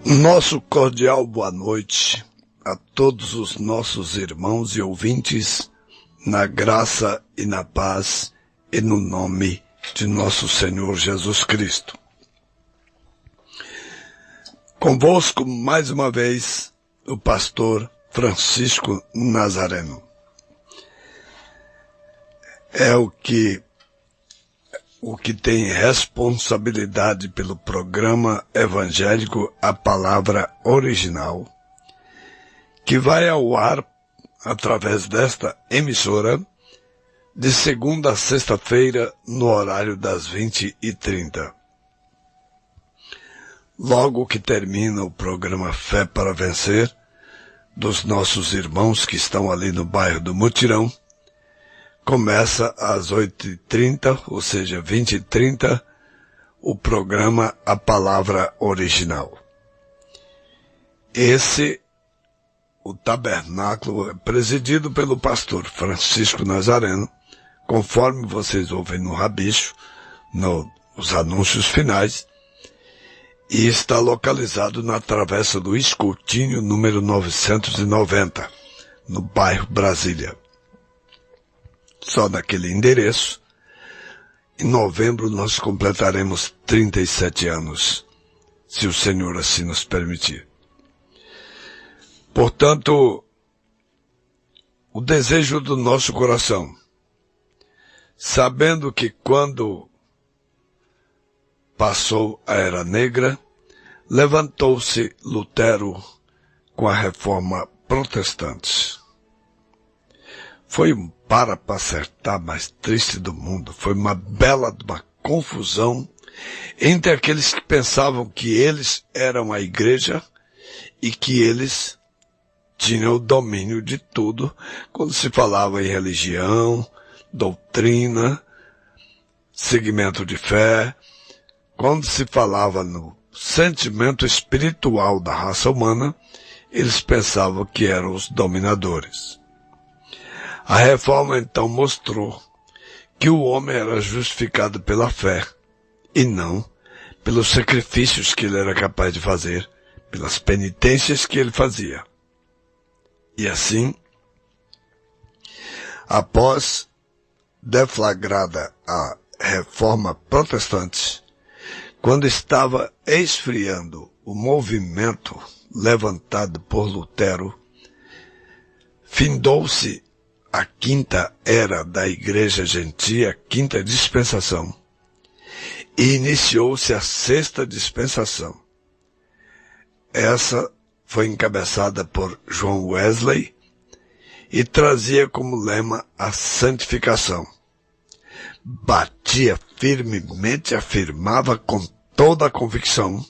Nosso cordial boa noite a todos os nossos irmãos e ouvintes, na graça e na paz e no nome de nosso Senhor Jesus Cristo. Convosco mais uma vez o pastor Francisco Nazareno. É o que tem responsabilidade pelo programa evangélico A Palavra Original, que vai ao ar através desta emissora de segunda a sexta-feira no horário das 20h30. Logo que termina o programa Fé para Vencer, dos nossos irmãos que estão ali no bairro do Mutirão, começa às 8h30, ou seja, 20h30, o programa A Palavra Original. O tabernáculo é presidido pelo pastor Francisco Nazareno, conforme vocês ouvem no Rabicho, nos anúncios finais, e está localizado na Travessa do Escotinho, número 990, no bairro Brasília. Só naquele endereço, em novembro nós completaremos 37 anos, se o Senhor assim nos permitir. Portanto, o desejo do nosso coração, sabendo que quando passou a Era Negra, levantou-se Lutero com a Reforma Protestante. Foi um para acertar mais triste do mundo. Foi uma confusão entre aqueles que pensavam que eles eram a igreja e que eles tinham o domínio de tudo quando se falava em religião, doutrina, segmento de fé, quando se falava no sentimento espiritual da raça humana, eles pensavam que eram os dominadores. A reforma então mostrou que o homem era justificado pela fé e não pelos sacrifícios que ele era capaz de fazer, pelas penitências que ele fazia. E assim, após deflagrada a reforma protestante, quando estava esfriando o movimento levantado por Lutero, findou-se a quinta era da Igreja Gentia, a quinta dispensação, e iniciou-se a sexta dispensação. Essa foi encabeçada por João Wesley e trazia como lema a santificação. Batia firmemente, afirmava com toda a convicção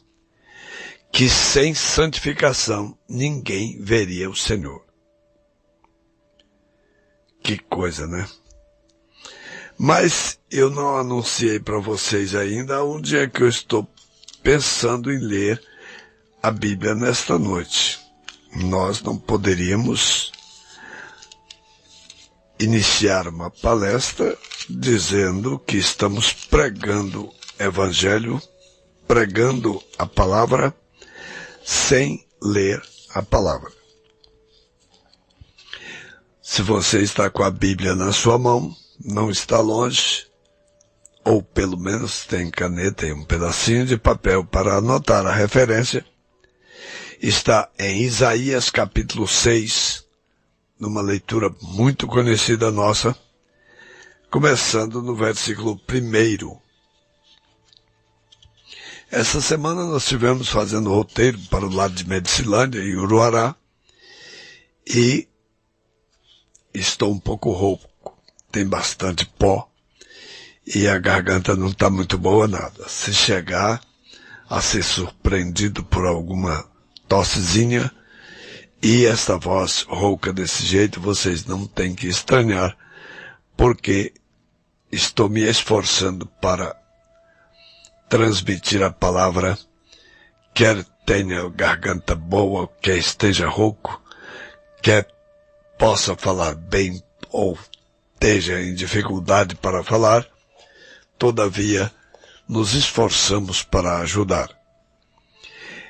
que sem santificação ninguém veria o Senhor. Que coisa, né? Mas eu não anunciei para vocês ainda onde é que eu estou pensando em ler a Bíblia nesta noite. Nós não poderíamos iniciar uma palestra dizendo que estamos pregando Evangelho, pregando a palavra, sem ler a palavra. Se você está com a Bíblia na sua mão, não está longe, ou pelo menos tem caneta e um pedacinho de papel para anotar a referência, está em Isaías capítulo 6, numa leitura muito conhecida nossa, começando no versículo 1. Essa semana nós estivemos fazendo roteiro para o lado de Medicilândia e Uruará, e estou um pouco rouco, tem bastante pó, e a garganta não está muito boa nada. Se chegar a ser surpreendido por alguma tossezinha, e essa voz rouca desse jeito, vocês não têm que estranhar, porque estou me esforçando para transmitir a palavra, quer tenha garganta boa, quer esteja rouco, quer possa falar bem ou esteja em dificuldade para falar, todavia nos esforçamos para ajudar.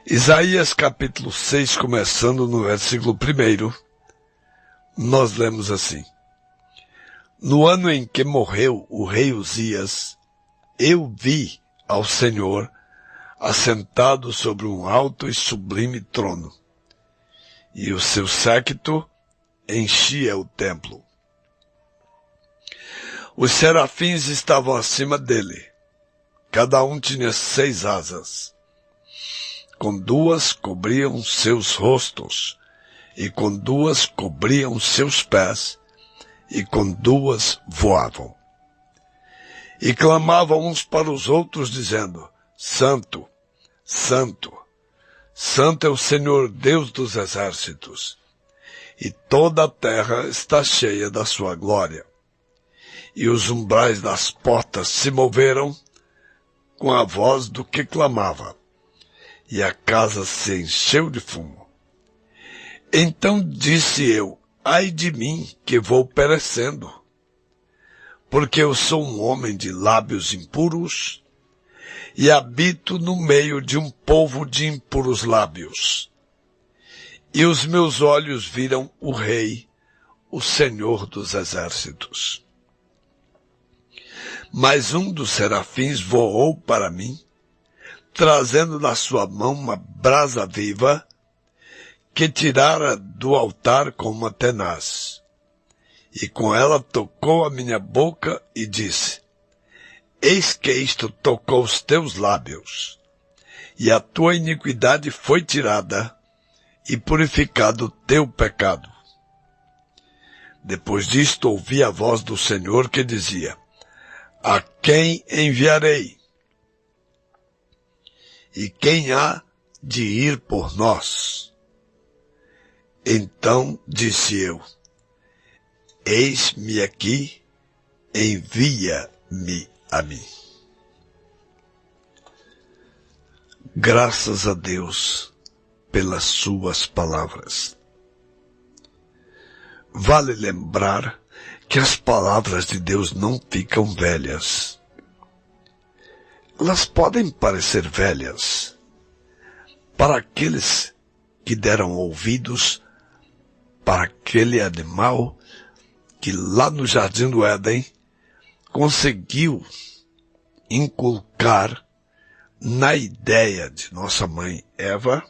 Isaías capítulo 6, começando no versículo 1, nós lemos assim: No ano em que morreu o rei Uzias, eu vi ao Senhor assentado sobre um alto e sublime trono, e o seu séquito enchia o templo. Os serafins estavam acima dele, cada um tinha 6 asas. Com 2 cobriam seus rostos, e com 2 cobriam seus pés, e com 2 voavam. E clamavam uns para os outros, dizendo: Santo, Santo, Santo é o Senhor Deus dos exércitos, e toda a terra está cheia da sua glória. E os umbrais das portas se moveram com a voz do que clamava, e a casa se encheu de fumo. Então disse eu: ai de mim, que vou perecendo, porque eu sou um homem de lábios impuros, e habito no meio de um povo de impuros lábios. E os meus olhos viram o Rei, o Senhor dos exércitos. Mas um dos serafins voou para mim, trazendo na sua mão uma brasa viva, que tirara do altar com uma tenaz. E com ela tocou a minha boca e disse: Eis que isto tocou os teus lábios, e a tua iniquidade foi tirada, e purificado o teu pecado. Depois disto ouvi a voz do Senhor que dizia: A quem enviarei? E quem há de ir por nós? Então disse eu: Eis-me aqui, envia-me a mim. Graças a Deus pelas suas palavras. Vale lembrar que as palavras de Deus não ficam velhas. Elas podem parecer velhas para aqueles que deram ouvidos para aquele animal que lá no Jardim do Éden conseguiu inculcar na ideia de nossa mãe Eva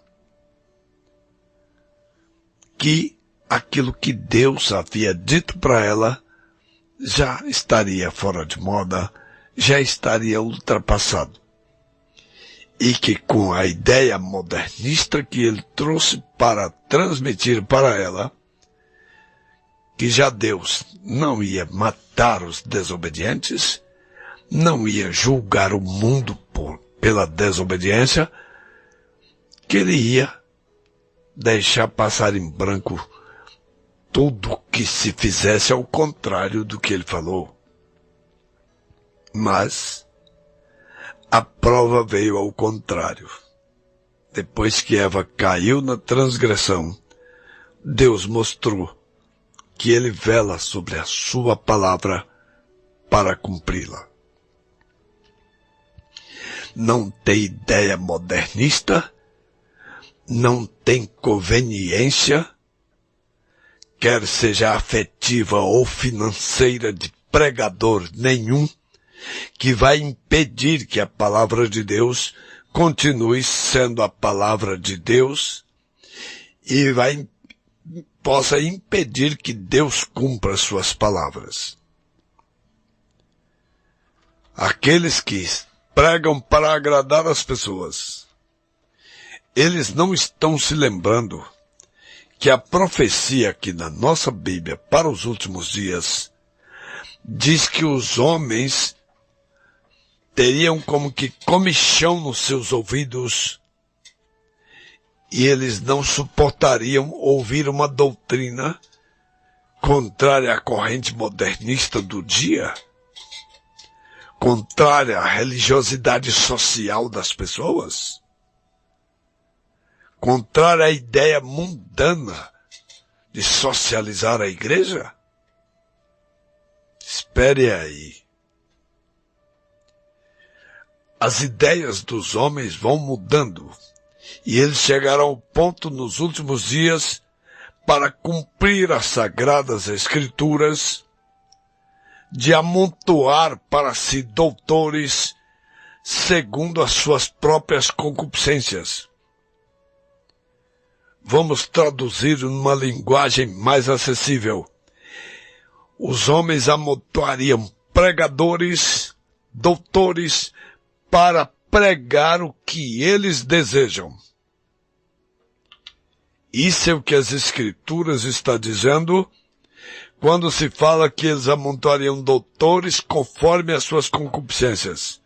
que aquilo que Deus havia dito para ela já estaria fora de moda, já estaria ultrapassado. E que com a ideia modernista que ele trouxe para transmitir para ela, que já Deus não ia matar os desobedientes, não ia julgar o mundo pela desobediência, que ele ia deixar passar em branco tudo que se fizesse ao contrário do que ele falou. Mas a prova veio ao contrário. Depois que Eva caiu na transgressão, Deus mostrou que ele vela sobre a sua palavra para cumpri-la. Não tem ideia modernista, não tem conveniência, quer seja afetiva ou financeira, de pregador nenhum, que vai impedir que a palavra de Deus continue sendo a palavra de Deus e possa impedir que Deus cumpra suas palavras. Aqueles que pregam para agradar as pessoas, eles não estão se lembrando que a profecia aqui na nossa Bíblia para os últimos dias diz que os homens teriam como que comichão nos seus ouvidos e eles não suportariam ouvir uma doutrina contrária à corrente modernista do dia, contrária à religiosidade social das pessoas, contrária à ideia mundana de socializar a igreja. Espere aí. As ideias dos homens vão mudando E eles chegarão ao ponto nos últimos dias, para cumprir as sagradas escrituras, de amontoar para si doutores segundo as suas próprias concupiscências. Vamos traduzir numa linguagem mais acessível. Os homens amontoariam pregadores, doutores, para pregar o que eles desejam. Isso é o que as Escrituras estão dizendo quando se fala que eles amontoariam doutores conforme as suas concupiscências.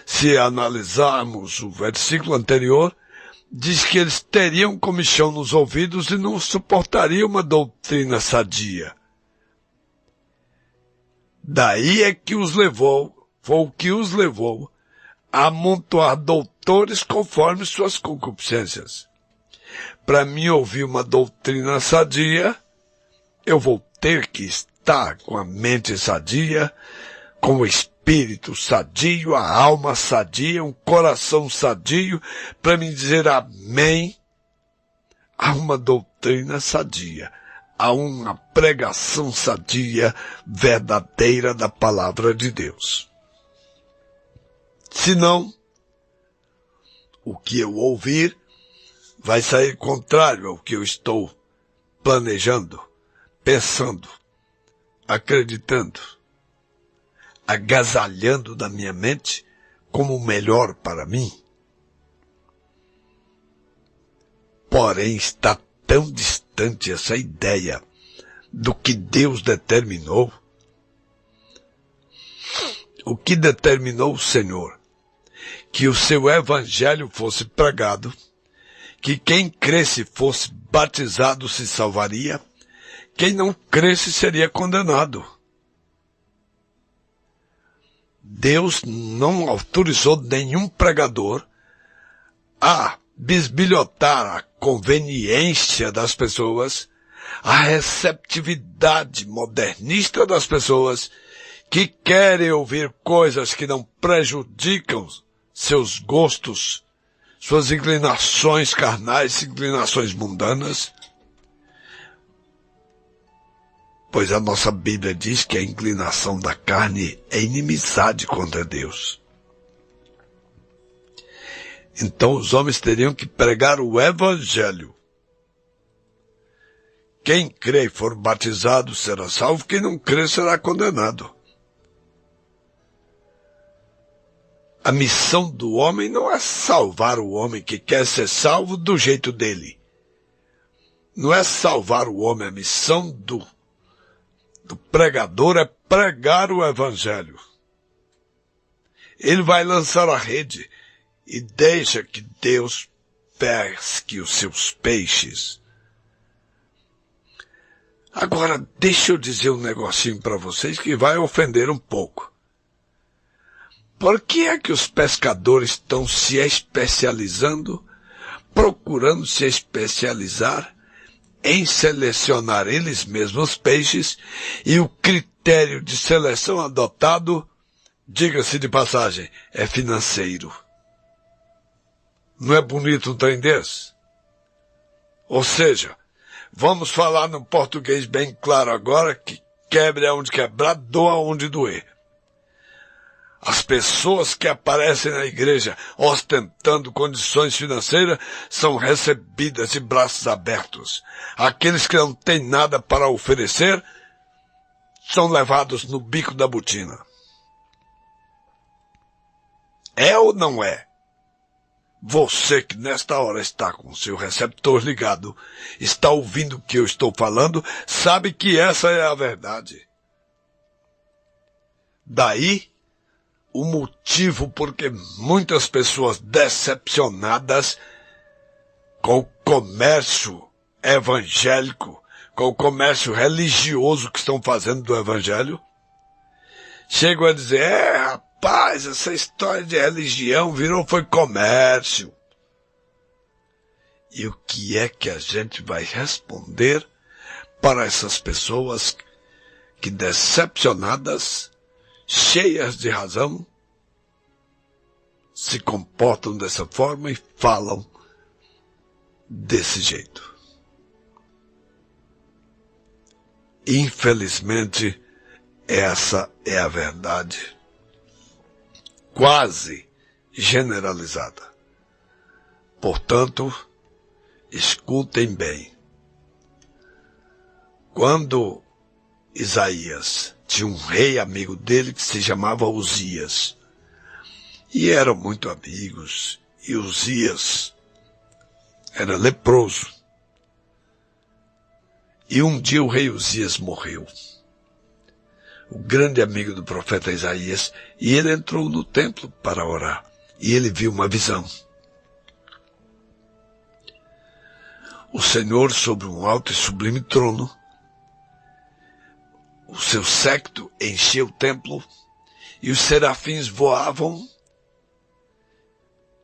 Se analisarmos o versículo anterior, diz que eles teriam comichão nos ouvidos e não suportariam uma doutrina sadia. Daí é que foi o que os levou a amontoar doutores conforme suas concupiscências. Para mim ouvir uma doutrina sadia, eu vou ter que estar com a mente sadia, com o espírito sadio, a alma sadia, um coração sadio, para me dizer amém a uma doutrina sadia, a uma pregação sadia, verdadeira da palavra de Deus. Senão, o que eu ouvir vai sair contrário ao que eu estou planejando, pensando, acreditando, agasalhando da minha mente como o melhor para mim. Porém, está tão distante essa ideia do que Deus determinou. O que determinou o Senhor? Que o seu evangelho fosse pregado, que quem cresce fosse batizado se salvaria, quem não cresce seria condenado. Deus não autorizou nenhum pregador a bisbilhotar a conveniência das pessoas, a receptividade modernista das pessoas que querem ouvir coisas que não prejudicam seus gostos, suas inclinações carnais, inclinações mundanas. Pois a nossa Bíblia diz que a inclinação da carne é inimizade contra Deus. Então os homens teriam que pregar o Evangelho. Quem crê e for batizado será salvo, quem não crê será condenado. A missão do homem não é salvar o homem que quer ser salvo do jeito dele. Não é salvar o homem, a missão do pregador é pregar o Evangelho. Ele vai lançar a rede e deixa que Deus pesque os seus peixes. Agora, deixa eu dizer um negocinho para vocês que vai ofender um pouco. Por que é que os pescadores estão se especializando, procurando se especializar em selecionar eles mesmos peixes, e o critério de seleção adotado, diga-se de passagem, é financeiro? Não é bonito um trem desse? Ou seja, vamos falar no português bem claro agora, que quebre aonde quebrar, doa onde doer. As pessoas que aparecem na igreja ostentando condições financeiras são recebidas de braços abertos. Aqueles que não têm nada para oferecer são levados no bico da botina. É ou não é? Você que nesta hora está com o seu receptor ligado, está ouvindo o que eu estou falando, sabe que essa é a verdade. Daí o motivo porque muitas pessoas decepcionadas com o comércio evangélico, com o comércio religioso que estão fazendo do evangelho, chegam a dizer, rapaz, essa história de religião foi comércio. E o que é que a gente vai responder para essas pessoas que decepcionadas, cheias de razão, se comportam dessa forma e falam desse jeito. Infelizmente, essa é a verdade quase generalizada. Portanto, escutem bem. Quando Isaías tinha um rei amigo dele que se chamava Uzias, e eram muito amigos, e Uzias era leproso. E um dia o rei Uzias morreu, o grande amigo do profeta Isaías, e ele entrou no templo para orar, e ele viu uma visão. O Senhor sobre um alto e sublime trono, o seu séquito enchia o templo, e os serafins voavam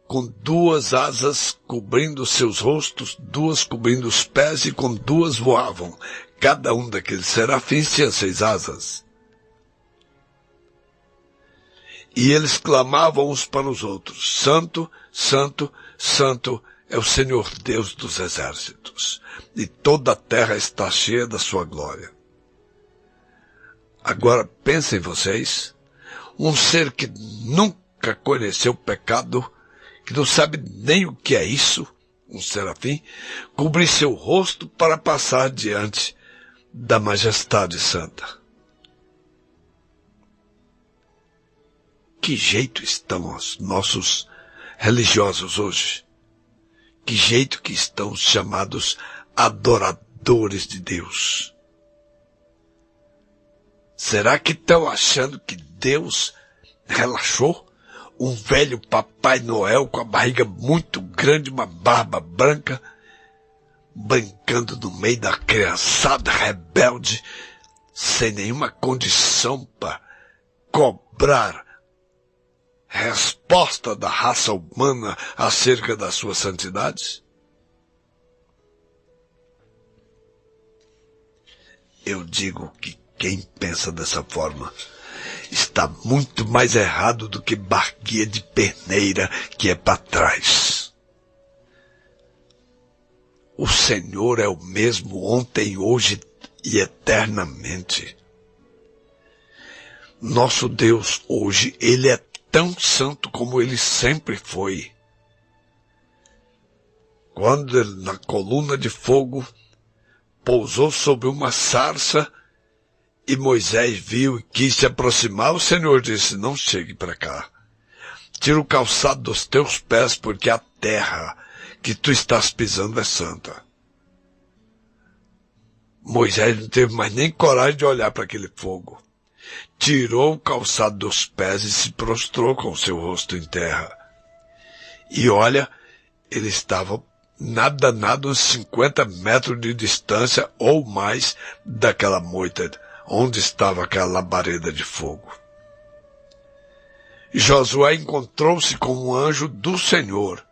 com 2 asas cobrindo seus rostos, 2 cobrindo os pés, e com 2 voavam. Cada um daqueles serafins tinha 6 asas. E eles clamavam uns para os outros: Santo, Santo, Santo é o Senhor Deus dos exércitos, e toda a terra está cheia da sua glória. Agora pensem vocês, um ser que nunca conheceu pecado, que não sabe nem o que é isso, um serafim, cobrir seu rosto para passar diante da majestade santa. Que jeito estão os nossos religiosos hoje? Que jeito que estão os chamados adoradores de Deus? Será que estão achando que Deus relaxou? Um velho Papai Noel com a barriga muito grande, uma barba branca, brincando no meio da criançada rebelde, sem nenhuma condição para cobrar resposta da raça humana acerca da sua santidade? Eu digo que quem pensa dessa forma está muito mais errado do que barquinha de perneira que é para trás. O Senhor é o mesmo ontem, hoje e eternamente. Nosso Deus hoje, Ele é tão santo como Ele sempre foi. Quando Ele, na coluna de fogo, pousou sobre uma sarça, e Moisés viu e quis se aproximar, o Senhor disse: não chegue para cá. Tira o calçado dos teus pés, porque a terra que tu estás pisando é santa. Moisés não teve mais nem coragem de olhar para aquele fogo. Tirou o calçado dos pés e se prostrou com o seu rosto em terra. E olha, ele estava nada uns 50 metros de distância ou mais daquela moita onde estava aquela labareda de fogo. Josué encontrou-se com um anjo do Senhor,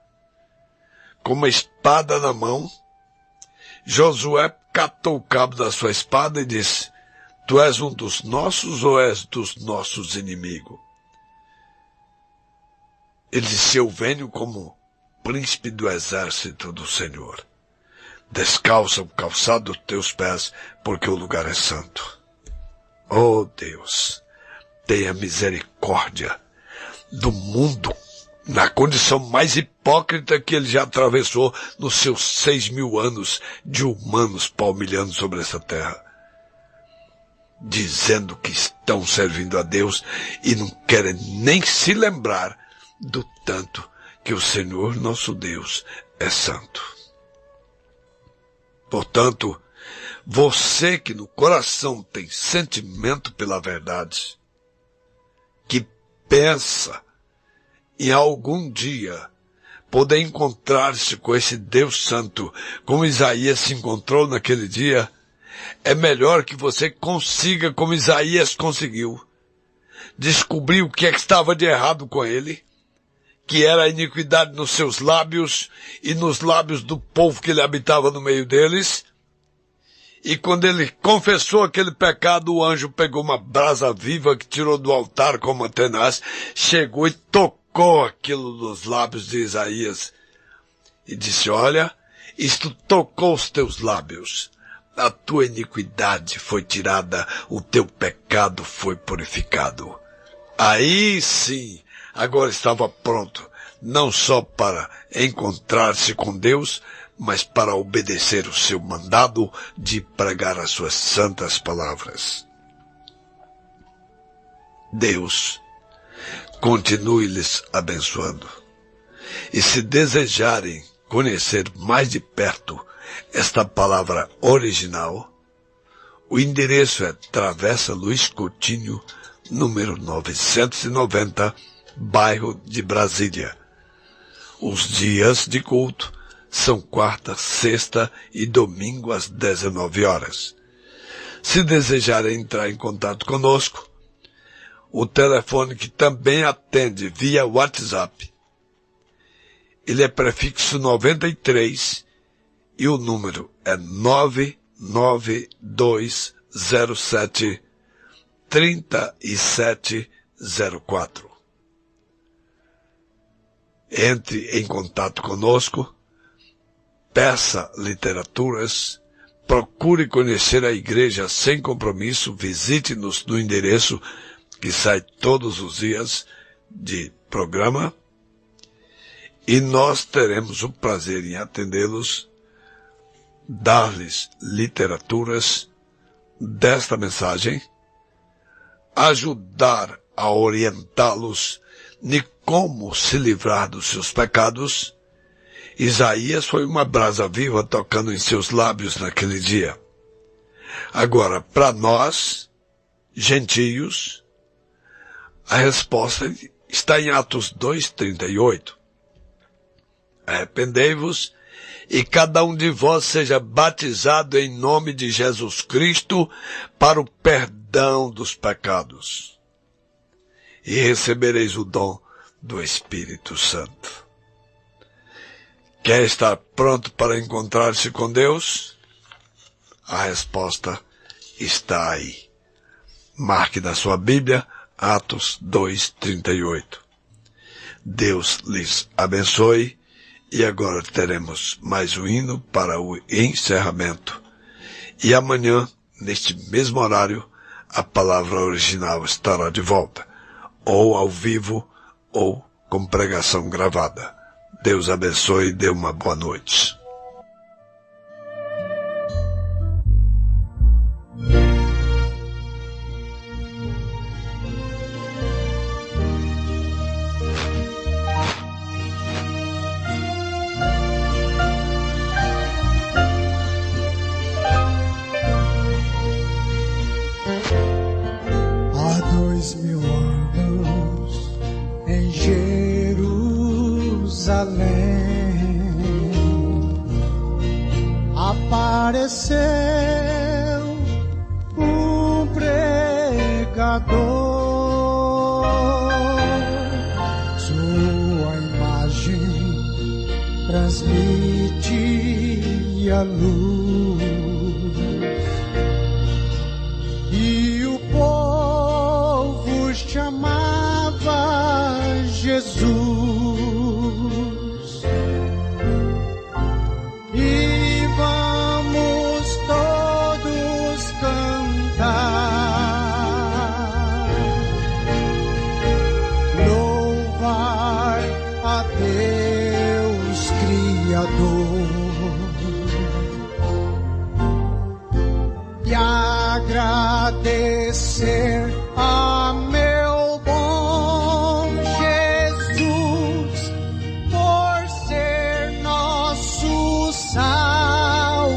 com uma espada na mão. Josué catou o cabo da sua espada e disse: tu és um dos nossos ou és dos nossos inimigos? Ele disse: eu venho como príncipe do exército do Senhor. Descalça o calçado dos teus pés, porque o lugar é santo. Oh Deus, tenha misericórdia do mundo na condição mais hipócrita que ele já atravessou nos seus 6.000 anos de humanos palmilhando sobre essa terra, dizendo que estão servindo a Deus e não querem nem se lembrar do tanto que o Senhor nosso Deus é santo. Portanto, você que no coração tem sentimento pela verdade, que pensa em algum dia poder encontrar-se com esse Deus santo, como Isaías se encontrou naquele dia, é melhor que você consiga, como Isaías conseguiu, descobrir o que é que estava de errado com ele, que era a iniquidade nos seus lábios e nos lábios do povo que ele habitava no meio deles. E quando ele confessou aquele pecado, o anjo pegou uma brasa viva que tirou do altar como uma tenaz, chegou e tocou aquilo nos lábios de Isaías e disse: olha, isto tocou os teus lábios. A tua iniquidade foi tirada, o teu pecado foi purificado. Aí sim, agora estava pronto, não só para encontrar-se com Deus, mas para obedecer o seu mandado de pregar as suas santas palavras. Deus continue lhes abençoando. E se desejarem conhecer mais de perto esta palavra original, o endereço é Travessa Luiz Coutinho, número 990, bairro de Brasília. Os dias de culto são quarta, sexta e domingo às 19 horas. Se desejarem entrar em contato conosco, o telefone que também atende via WhatsApp, ele é prefixo 93 e o número é 99207 3704. Entre em contato conosco, peça literaturas, procure conhecer a igreja sem compromisso, visite-nos no endereço que sai todos os dias de programa, e nós teremos o prazer em atendê-los, dar-lhes literaturas desta mensagem, ajudar a orientá-los de como se livrar dos seus pecados. Isaías foi uma brasa viva tocando em seus lábios naquele dia. Agora, para nós, gentios, a resposta está em Atos 2:38. Arrependei-vos e cada um de vós seja batizado em nome de Jesus Cristo para o perdão dos pecados. E recebereis o dom do Espírito Santo. Quer estar pronto para encontrar-se com Deus? A resposta está aí. Marque na sua Bíblia Atos 2:38. Deus lhes abençoe. E agora teremos mais um hino para o encerramento. E amanhã, neste mesmo horário, a palavra original estará de volta, ou ao vivo, ou com pregação gravada. Deus abençoe e dê uma boa noite. Apareceu um pregador, sua imagem transmite a luz, e o povo chamava Jesus. E agradecer a meu bom Jesus por ser nosso Salvador.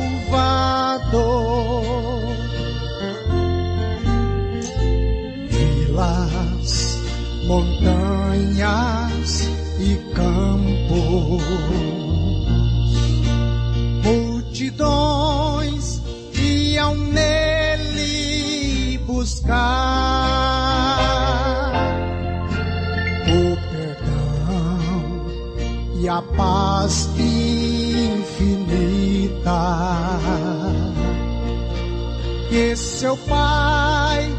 Vilas, montanhas e campos, multidões iam nele buscar o perdão e a paz infinita que seu Pai